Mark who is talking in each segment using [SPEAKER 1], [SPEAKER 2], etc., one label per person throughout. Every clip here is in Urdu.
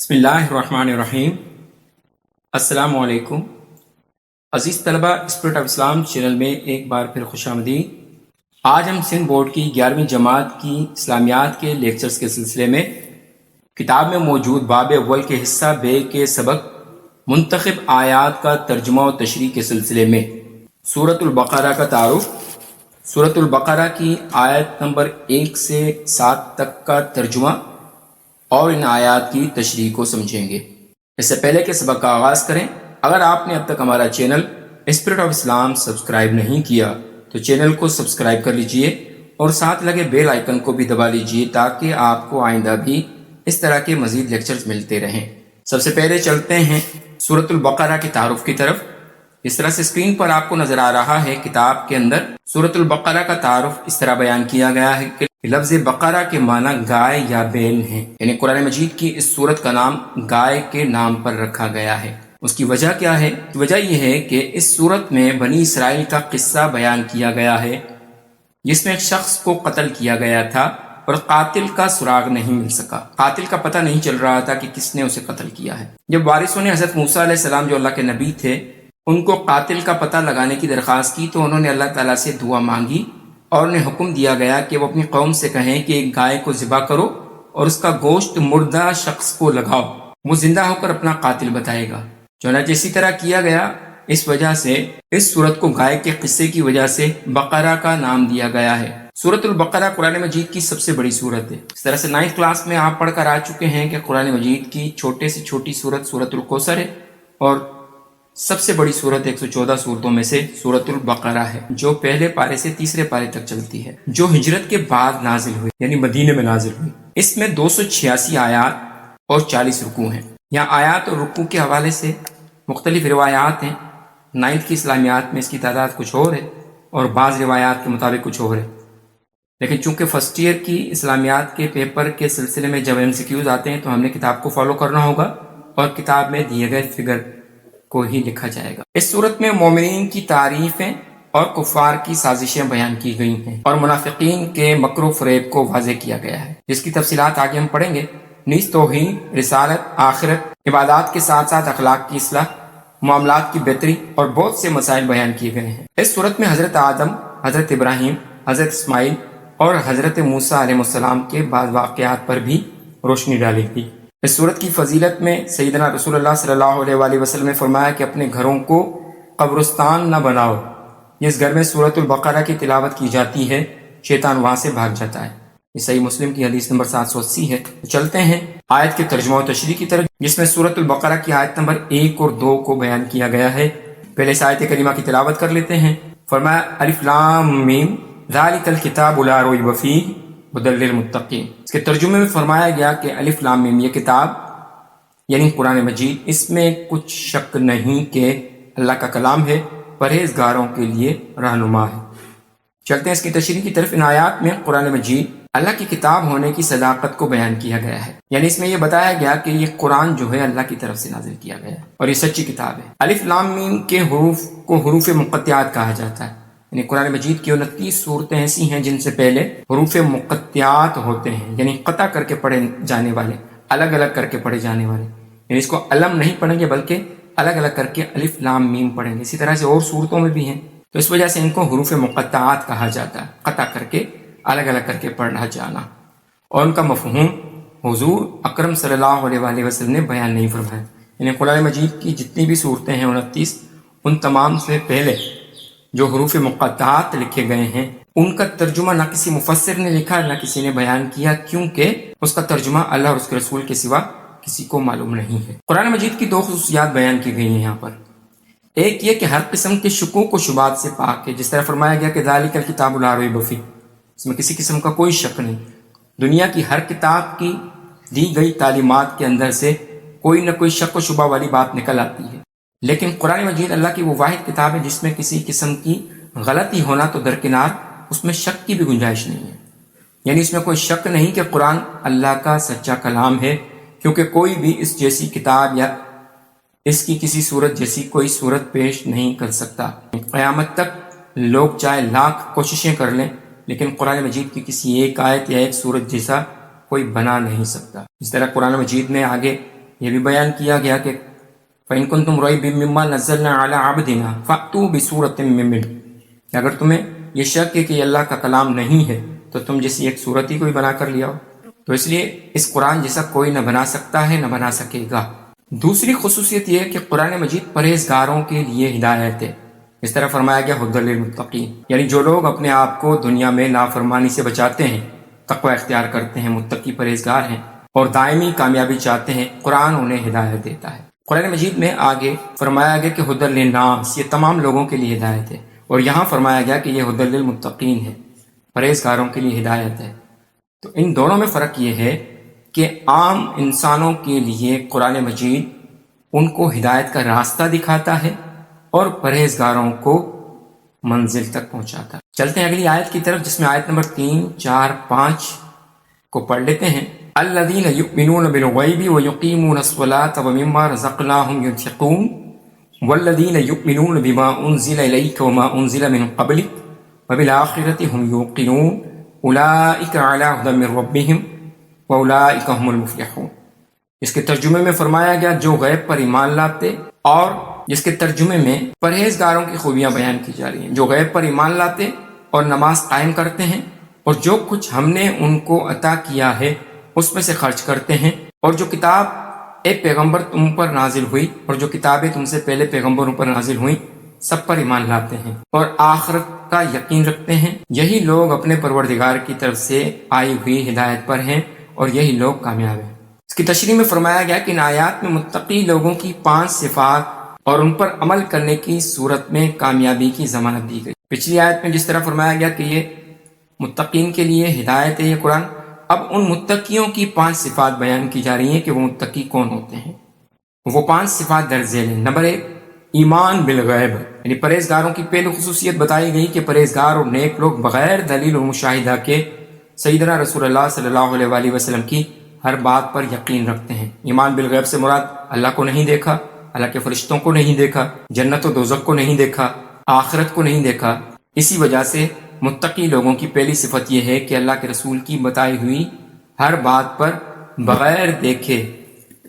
[SPEAKER 1] بسم اللہ الرحمن الرحیم۔ السلام علیکم عزیز طلبہ، اسپرٹ آف اسلام چینل میں ایک بار پھر خوش آمدید۔ آج ہم سندھ بورڈ کی 11ویں جماعت کی اسلامیات کے لیکچرز کے سلسلے میں کتاب میں موجود باب اول کے حصہ بے کے سبق منتخب آیات کا ترجمہ و تشریح کے سلسلے میں سورۃ البقرہ کا تعارف، سورۃ البقرہ کی آیت نمبر 1 سے 7 تک کا ترجمہ اور ان آیات کی تشریح کو سمجھیں گے۔ اس سے پہلے کہ سبق کا آغاز کریں، اگر آپ نے اب تک ہمارا channel spirit of Islam subscribe نہیں کیا تو چینل کو سبسکرائب کر لیجئے اور ساتھ لگے بیل آئیکن کو بھی دبا لیجئے تاکہ آپ کو آئندہ بھی اس طرح کے مزید لیکچرز ملتے رہیں۔ سب سے پہلے چلتے ہیں سورۃ البقرہ کے تعارف کی طرف۔ اس طرح سے اسکرین پر آپ کو نظر آ رہا ہے، کتاب کے اندر سورۃ البقرہ کا تعارف اس طرح بیان کیا گیا ہے کہ لفظ بقرہ کے معنی گائے یا بیل ہیں، یعنی قرآن مجید کی اس سورت کا نام گائے کے نام پر رکھا گیا ہے۔ اس کی وجہ کیا ہے؟ وجہ یہ ہے کہ اس سورت میں بنی اسرائیل کا قصہ بیان کیا گیا ہے جس میں ایک شخص کو قتل کیا گیا تھا اور قاتل کا سراغ نہیں مل سکا، قاتل کا پتہ نہیں چل رہا تھا کہ کس نے اسے قتل کیا ہے۔ جب وارثوں نے حضرت موسیٰ علیہ السلام جو اللہ کے نبی تھے ان کو قاتل کا پتہ لگانے کی درخواست کی تو انہوں نے اللہ تعالیٰ سے دعا مانگی اور انہیں حکم دیا گیا کہ وہ اپنی قوم سے کہیں کہ ایک گائے کو ذبح کرو اور اس کا گوشت مردہ شخص کو لگاؤ، وہ زندہ ہو کر اپنا قاتل بتائے گا۔ چنانچہ اسی طرح کیا گیا۔ اس وجہ سے اس سورت کو گائے کے قصے کی وجہ سے بقرہ کا نام دیا گیا ہے۔ سورت البقرہ قرآن مجید کی سب سے بڑی سورت ہے۔ اس طرح سے 9th کلاس میں آپ پڑھ کر آ چکے ہیں کہ قرآن مجید کی چھوٹے سے چھوٹی سورت سورت الکوثر ہے اور سب سے بڑی سورت 114 سورتوں میں سے سورت البقرہ ہے، جو پہلے پارے سے تیسرے پارے تک چلتی ہے، جو ہجرت کے بعد نازل ہوئی، یعنی مدینے میں نازل ہوئی۔ اس میں 286 آیات اور 40 رکوع ہیں۔ یہاں آیات اور رکوع کے حوالے سے مختلف روایات ہیں۔ 9th کی اسلامیات میں اس کی تعداد کچھ اور ہے اور بعض روایات کے مطابق کچھ اور ہے، لیکن چونکہ فرسٹ ایئر کی اسلامیات کے پیپر کے سلسلے میں جب MCQs آتے ہیں تو ہم نے کتاب کو فالو کرنا ہوگا اور کتاب میں دیے گئے فگر کو ہی لکھا جائے گا۔ اس صورت میں مومنین کی تعریفیں اور کفار کی سازشیں بیان کی گئی ہیں اور منافقین کے مکر و فریب کو واضح کیا گیا ہے، جس کی تفصیلات آگے ہم پڑھیں گے۔ نیز توحید، رسالت، آخرت، عبادات کے ساتھ ساتھ اخلاق کی اصلاح، معاملات کی بہتری اور بہت سے مسائل بیان کیے گئے ہیں۔ اس صورت میں حضرت آدم، حضرت ابراہیم، حضرت اسماعیل اور حضرت موسیٰ علیہ السلام کے بعض واقعات پر بھی روشنی ڈالی گئی۔ اس صورت کی فضیلت میں سیدنا رسول اللہ صلی اللہ علیہ وآلہ وسلم نے فرمایا کہ اپنے گھروں کو قبرستان نہ بناؤ، جس گھر میں سورۃ البقرہ کی تلاوت کی جاتی ہے شیطان وہاں سے بھاگ جاتا ہے۔ یہ صحیح مسلم کی حدیث نمبر 780 ہے۔ تو چلتے ہیں آیت کے ترجمہ و تشریح کی طرف، جس میں سورۃ البقرہ کی آیت نمبر 1 اور 2 کو بیان کیا گیا ہے۔ پہلے اس آیت کریمہ کی تلاوت کر لیتے ہیں۔ فرمایا الف لام میم ذالک الکتاب لا ریب فیہ ھدی للمتقین۔ اس کے ترجمے میں فرمایا گیا کہ الف لام میم، یہ کتاب یعنی قرآن مجید، اس میں کچھ شک نہیں کہ اللہ کا کلام ہے، پرہیزگاروں کے لیے رہنما ہے۔ چلتے ہیں اس کی تشریح کی طرف۔ ان آیات میں قرآن مجید اللہ کی کتاب ہونے کی صداقت کو بیان کیا گیا ہے، یعنی اس میں یہ بتایا گیا کہ یہ قرآن جو ہے اللہ کی طرف سے نازل کیا گیا ہے اور یہ سچی کتاب ہے۔ الف لام میم کے حروف کو حروف مقطعات کہا جاتا ہے، یعنی قرآن مجید کی 29 صورتیں ایسی ہیں جن سے پہلے حروف مقطعات ہوتے ہیں، یعنی قطع کر کے پڑھے جانے والے، الگ الگ کر کے پڑھے جانے والے، یعنی اس کو علم نہیں پڑھیں گے بلکہ الگ الگ کر کے الف لام میم پڑھیں گے۔ اسی طرح سے اور صورتوں میں بھی ہیں، تو اس وجہ سے ان کو حروف مقطعات کہا جاتا ہے، قطع کر کے الگ الگ کر کے پڑھنا جانا۔ اور ان کا مفہوم حضور اکرم صلی اللہ علیہ وآلہ وسلم نے بیان نہیں فرمایا، یعنی قرآن مجید کی جتنی بھی صورتیں ہیں 29، ان تمام سے پہلے جو حروف مقطعات لکھے گئے ہیں ان کا ترجمہ نہ کسی مفسر نے لکھا نہ کسی نے بیان کیا، کیونکہ اس کا ترجمہ اللہ اور اس کے رسول کے سوا کسی کو معلوم نہیں ہے۔ قرآن مجید کی 2 خصوصیات بیان کی گئی ہیں یہاں پر۔ ایک یہ کہ ہر قسم کے شکوک و شبہات سے پاک ہے، جس طرح فرمایا گیا کہ ذالک الکتاب لا ریب فیہ، اس میں کسی قسم کا کوئی شک نہیں۔ دنیا کی ہر کتاب کی دی گئی تعلیمات کے اندر سے کوئی نہ کوئی شک و شبہ والی بات نکل آتی ہے، لیکن قرآن مجید اللہ کی وہ واحد کتاب ہے جس میں کسی قسم کی غلطی ہونا تو درکنار، اس میں شک کی بھی گنجائش نہیں ہے، یعنی اس میں کوئی شک نہیں کہ قرآن اللہ کا سچا کلام ہے، کیونکہ کوئی بھی اس جیسی کتاب یا اس کی کسی صورت جیسی کوئی صورت پیش نہیں کر سکتا۔ قیامت تک لوگ چاہے لاکھ کوششیں کر لیں لیکن قرآن مجید کی کسی ایک آیت یا ایک صورت جیسا کوئی بنا نہیں سکتا۔ اس طرح قرآن مجید میں آگے یہ بھی بیان کیا گیا کہ فَإِن كُنتُمْ رَيْبٍ مِّمَّا نَزَّلْنَا عَلَىٰ عَبْدِنَا فَأْتُوا بِسُورَةٍ مِّن مِّثْلِهِ، اگر تمہیں یہ شک ہے کہ یہ اللہ کا کلام نہیں ہے تو تم جیسی ایک صورت ہی کوئی بنا کر لے آؤ۔ تو اس لیے اس قرآن جیسا کوئی نہ بنا سکتا ہے نہ بنا سکے گا۔ دوسری خصوصیت یہ ہے کہ قرآن مجید پرہیزگاروں کے لیے ہدایت ہے۔ اس طرح فرمایا گیا ھدی للمتقین، یعنی جو لوگ اپنے آپ کو دنیا میں نافرمانی سے بچاتے ہیں، تقوی اختیار کرتے ہیں، متقی پرہیزگار ہیں اور دائمی کامیابی چاہتے ہیں، قرآن انہیں ہدایت دیتا ہے۔ قرآن مجید میں آگے فرمایا گیا کہ ھدی للناس، یہ تمام لوگوں کے لیے ہدایت ہے، اور یہاں فرمایا گیا کہ یہ ھدی للمتقین ہے، پرہیزگاروں کے لیے ہدایت ہے۔ تو ان دونوں میں فرق یہ ہے کہ عام انسانوں کے لیے قرآن مجید ان کو ہدایت کا راستہ دکھاتا ہے اور پرہیزگاروں کو منزل تک پہنچاتا ہے۔ چلتے ہیں اگلی آیت کی طرف، جس میں آیت نمبر 3، 4، 5 کو پڑھ لیتے ہیں۔ الذین یؤمنون بالغیب ویقیمون الصلاة ومما رزقناہم ینفقون والذین یؤمنون بما انزل الیک وما انزل من قبلک وبالآخرۃ هم یوقنون اولئک علی ھدی من ربہم واولئک هم المفلحون۔ اس کے ترجمے میں فرمایا گیا جو غیب پر ایمان لاتے، اور جس کے ترجمے میں پرہیزگاروں کی خوبیاں بیان کی جا رہی ہیں، جو غیب پر ایمان لاتے اور نماز قائم کرتے ہیں اور جو کچھ ہم نے ان کو عطا کیا ہے اس میں سے خرچ کرتے ہیں، اور جو کتاب اے پیغمبر تم پر نازل ہوئی اور جو کتابیں تم سے پہلے پیغمبروں پر نازل ہوئیں سب پر ایمان لاتے ہیں اور آخرت کا یقین رکھتے ہیں، یہی لوگ اپنے پروردگار کی طرف سے آئی ہوئی ہدایت پر ہیں اور یہی لوگ کامیاب ہیں۔ اس کی تشریح میں فرمایا گیا کہ ان آیات میں متقی لوگوں کی 5 صفات اور ان پر عمل کرنے کی صورت میں کامیابی کی ضمانت دی گئی۔ پچھلی آیت میں جس طرح فرمایا گیا کہ یہ متقین کے لیے ہدایت ہے یہ قرآن، اب ان متقیوں کی 5 صفات بیان کی جا رہی ہیں کہ وہ متقی کون ہوتے ہیں۔ وہ 5 صفات درج ذیل ہیں۔ نمبر 1، ایمان بالغیب، یعنی پرہیزگاروں کی پہلی خصوصیت بتائی گئی کہ پرہیزگار اور نیک لوگ بغیر دلیل اور مشاہدہ کے سیدنا رسول اللہ صلی اللہ علیہ وآلہ وسلم کی ہر بات پر یقین رکھتے ہیں۔ ایمان بالغیب سے مراد اللہ کو نہیں دیکھا، اللہ کے فرشتوں کو نہیں دیکھا، جنت و دوزخ کو نہیں دیکھا، آخرت کو نہیں دیکھا۔ اسی وجہ سے متقی لوگوں کی پہلی صفت یہ ہے کہ اللہ کے رسول کی بتائی ہوئی ہر بات پر بغیر دیکھے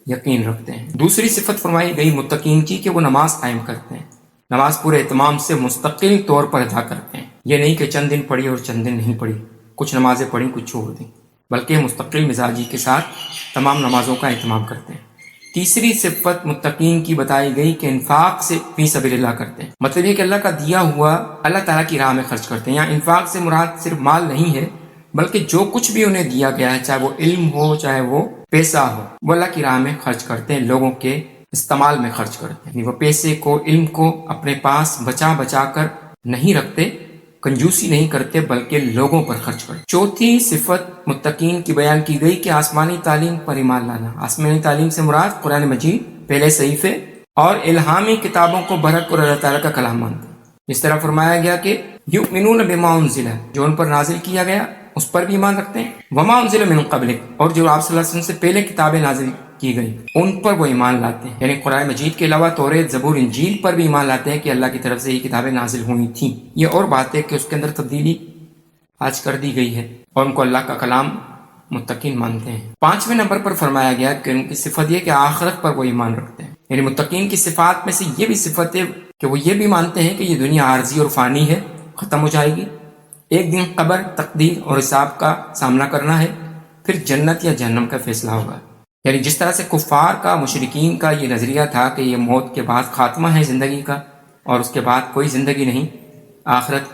[SPEAKER 1] یقین رکھتے ہیں۔ دوسری صفت فرمائی گئی متقین کی کہ وہ نماز قائم کرتے ہیں، نماز پورے اہتمام سے مستقل طور پر ادا کرتے ہیں۔ یہ نہیں کہ چند دن پڑھی اور چند دن نہیں پڑھی، کچھ نمازیں پڑھی کچھ چھوڑ دیں، بلکہ مستقل مزاجی کے ساتھ تمام نمازوں کا اہتمام کرتے ہیں۔ تیسری صفت متقین کی بتائی گئی کہ انفاق سے فی سبیل اللہ کرتے ہیں، مطلب یہ کہ اللہ کا دیا ہوا اللہ تعالیٰ کی راہ میں خرچ کرتے ہیں۔ یہاں انفاق سے مراد صرف مال نہیں ہے، بلکہ جو کچھ بھی انہیں دیا گیا ہے، چاہے وہ علم ہو چاہے وہ پیسہ ہو، وہ اللہ کی راہ میں خرچ کرتے ہیں، لوگوں کے استعمال میں خرچ کرتے ہیں۔ یعنی وہ پیسے کو، علم کو اپنے پاس بچا بچا کر نہیں رکھتے، کنجوسی نہیں کرتے، بلکہ لوگوں پر خرچ کرتے۔ چوتھی صفت متقین کی بیان کی گئی کہ آسمانی تعلیم پر ایمان لانا۔ آسمانی تعلیم سے مراد قرآن مجید، پہلے صحیفے اور الہامی کتابوں کو برحق اور اللہ تعالیٰ کا کلام مانتے ہیں۔ اس طرح فرمایا گیا کہ یؤمنون بما انزل، جو ان پر نازل کیا گیا اس پر بھی ایمان رکھتے ہیں، وما انزل من قبلک، اور جو آپ صلی اللہ علیہ وسلم سے پہلے کتابیں نازل کی گئی ان پر وہ ایمان لاتے ہیں۔ یعنی قرآن مجید کے علاوہ توریت، زبور، انجیل پر بھی ایمان لاتے ہیں کہ اللہ کی طرف سے یہ کتابیں نازل ہوئی تھیں۔ یہ اور بات ہے کہ اس کے اندر تبدیلی آج کر دی گئی ہے اور ان کو اللہ کا کلام متقین مانتے ہیں۔ 5ویں نمبر پر فرمایا گیا کہ ان کی صفت یہ کہ آخرت پر وہ ایمان رکھتے ہیں۔ یعنی متقین کی صفات میں سے یہ بھی صفت ہے کہ وہ یہ بھی مانتے ہیں کہ یہ دنیا عارضی اور فانی ہے، ختم ہو جائے گی، ایک دن قبر، تقدیر اور حساب کا سامنا کرنا ہے، پھر جنت یا جہنم کا فیصلہ ہوگا۔ یعنی جس طرح سے کفار کا، مشرکین کا یہ نظریہ تھا کہ یہ موت کے بعد خاتمہ ہے زندگی کا اور اس کے بعد کوئی زندگی نہیں، آخرت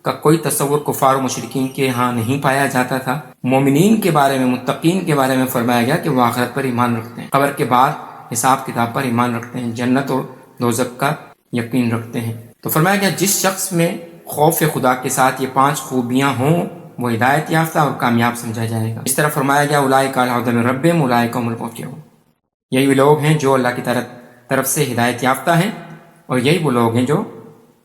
[SPEAKER 1] کا کوئی تصور کفار و مشرکین کے ہاں نہیں پایا جاتا تھا، مومنین کے بارے میں، متقین کے بارے میں فرمایا گیا کہ وہ آخرت پر ایمان رکھتے ہیں، قبر کے بعد حساب کتاب پر ایمان رکھتے ہیں، جنت اور دوزخ کا یقین رکھتے ہیں۔ تو فرمایا گیا جس شخص میں خوف خدا کے ساتھ یہ 5 خوبیاں ہوں وہ ہدایت یافتہ اور کامیاب سمجھا جائے گا۔ اس طرح فرمایا گیا اولئک علی ھدی من ربہم اولئک هم المفلحون، یہی وہ لوگ ہیں جو اللہ کی طرف سے ہدایت یافتہ ہیں اور یہی وہ لوگ ہیں جو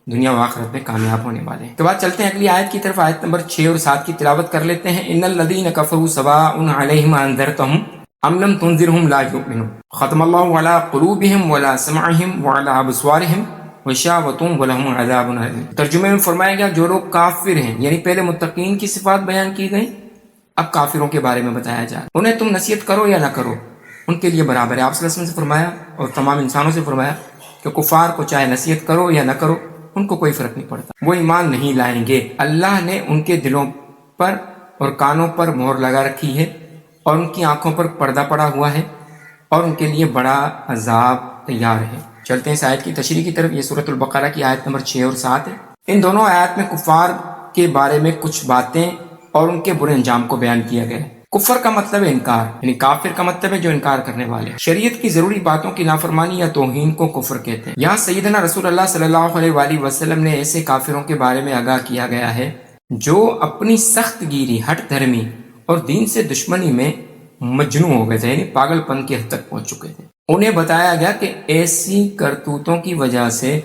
[SPEAKER 1] دنیا و آخرت میں کامیاب ہونے والے ہیں۔ تو بات چلتے ہیں اگلی آیت کی طرف، آیت نمبر 6 اور 7 کی تلاوت کر لیتے ہیں۔ ان الذین کفروا سواء علیہم انذرتہم ام لم تنذرہم لا یؤمنون ختم اللہ علی قلوبہم وعلی سمعہم وعلی ابصارہم غشاوۃ ولہم عذاب علیم۔ ترجمے میں فرمایا گیا جو لوگ کافر ہیں، یعنی پہلے متقین کی صفات بیان کی گئی، اب کافروں کے بارے میں بتایا جائے، انہیں تم نصیحت کرو یا نہ کرو، ان کے لیے برابر ہے۔ آپ صلی اللہ علیہ وسلم سے فرمایا اور تمام انسانوں سے فرمایا کہ کفار کو چاہے نصیحت کرو یا نہ کرو، ان کو کوئی فرق نہیں پڑتا، وہ ایمان نہیں لائیں گے۔ اللہ نے ان کے دلوں پر اور کانوں پر مہر لگا رکھی ہے اور ان کی آنکھوں پر پردہ پڑا ہوا ہے اور ان کے لیے بڑا عذاب تیار ہے۔ چلتے ہیں اس آیت کی تشریح کی طرف۔ یہ سورۃ البقرہ کی آیت نمبر 6 اور 7 ہے۔ ان دونوں آیات میں کفار کے بارے میں کچھ باتیں اور ان کے برے انجام کو بیان کیا گیا ہے۔ کفر کا مطلب ہے انکار، یعنی کافر کا مطلب ہے جو انکار کرنے والے ہیں۔ شریعت کی ضروری باتوں کی نافرمانی یا توہین کو کفر کہتے ہیں۔ یہاں سیدنا رسول اللہ صلی اللہ علیہ وآلہ وسلم نے ایسے کافروں کے بارے میں آگاہ کیا گیا ہے جو اپنی سخت گیری، ہٹ دھرمی اور دین سے دشمنی میں مجنون ہو گئے تھے، یعنی پاگل پن کی حد تک پہنچ چکے تھے۔ انہیں بتایا گیا کہ ایسی کرتوتوں کی وجہ سے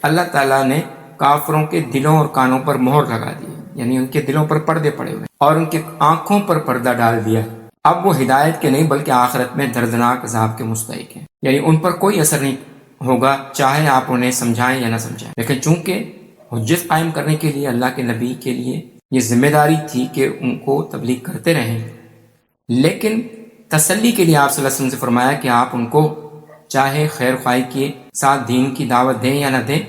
[SPEAKER 1] اللہ تعالیٰ نے کافروں کے دلوں اور کانوں پر مہر لگا دی، یعنی ان کے دلوں پر پردے پڑے ہوئے اور ان کے آنکھوں پر پردہ ڈال دیا۔ اب وہ ہدایت کے نہیں بلکہ آخرت میں دردناک عذاب کے مستحق ہیں، یعنی ان پر کوئی اثر نہیں ہوگا چاہے آپ انہیں سمجھائیں یا نہ سمجھائیں۔ لیکن چونکہ حجت قائم کرنے کے لیے اللہ کے نبی کے لیے یہ ذمہ داری تھی کہ ان کو تبلیغ کرتے رہیں، لیکن تسلی کے لیے آپ صلی اللہ علیہ وسلم سے فرمایا کہ آپ ان کو چاہے خیر خواہی کے ساتھ دین کی دعوت دیں یا نہ دیں،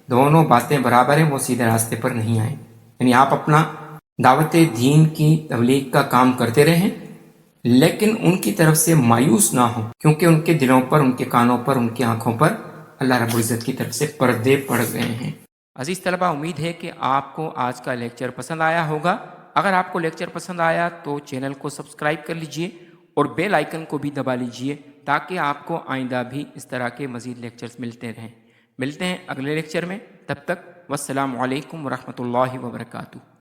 [SPEAKER 1] دونوں باتیں برابر ہیں، وہ سیدھے راستے پر نہیں آئیں۔ یعنی آپ اپنا دعوت دین کی تبلیغ کا کام کرتے رہیں، لیکن ان کی طرف سے مایوس نہ ہوں، کیونکہ ان کے دلوں پر، ان کے کانوں پر، ان کی آنکھوں پر اللہ رب العزت کی طرف سے پردے پڑ گئے ہیں۔ عزیز طلبہ، امید ہے کہ آپ کو آج کا لیکچر پسند آیا ہوگا۔ اگر آپ کو لیکچر پسند آیا تو چینل کو سبسکرائب کر لیجئے اور بیل آئیکن کو بھی دبا لیجئے تاکہ آپ کو آئندہ بھی اس طرح کے مزید لیکچرز ملتے رہیں۔ ملتے ہیں اگلے لیکچر میں، تب تک والسلام علیکم ورحمۃ اللہ وبرکاتہ۔